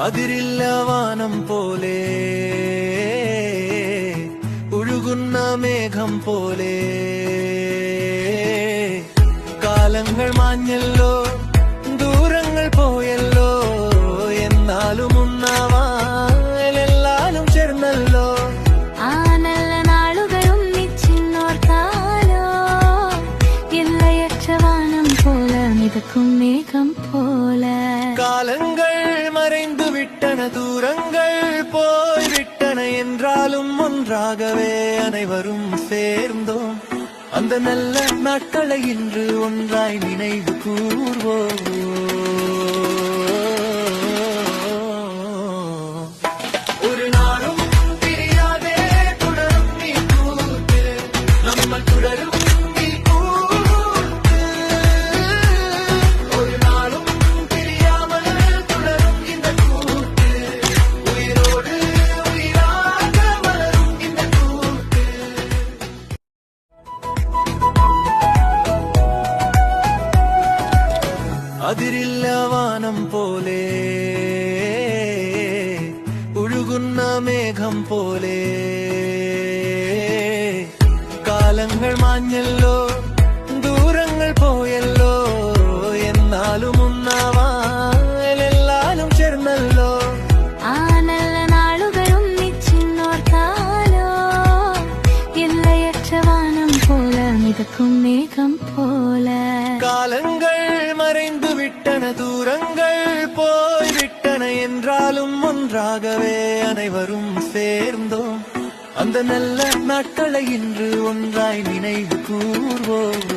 അതിരില്ല വാനം പോലെ ഒഴുകുന്ന മേഘം പോലെ കാലങ്ങൾ മാഞ്ഞല്ലോ ദൂരങ്ങൾ പോയല്ലോ എന്നാലും ഉണ്ണാവാലെല്ലാലും ചേർന്നല്ലോ ആ നല്ല നാളുകളും നിച്ചിന്നോർത്താലോ എല്ലയற்ற വാനം போல மிதக்கும் மேகம் போல காலங்கள் மறைந்து விட்டன தூரங்கள் போய்விட்டன என்றாலும் ஒன்றாகவே அனைவரும் சேர்ந்தோம் அந்த நல்ல நாட்களை இன்று ஒன்றாய் நினைவு கூர்வோம் ஒரு நாளும் பிரியாதே தொடரும் நீ கூத்து நம்ம தொடரும் അതിരില്ല വാനം പോലെ ഒഴുകുന്ന മേഘം പോലെ കാലങ്ങൾ മാഞ്ഞല്ലോ ദൂരങ്ങൾ പോയല്ലോ എന്നാലും ഉണ്ണാവാലെല്ലാലും ചേർന്നല്ലോ ആ നല്ല നാളുകളും നിച്ചിന്നോർത്താലോ എല്ലയற்ற വാനം போல மிதக்கும் மேகம் போல காலங்கள் மறைந்து விட்டன தூரங்கள் போய்விட்டன என்றாலும் ஒன்றாகவே அனைவரும் சேர்ந்தோம் அந்த நல்ல நாட்களை இன்று ஒன்றாய் நினைவு கூர்வோம்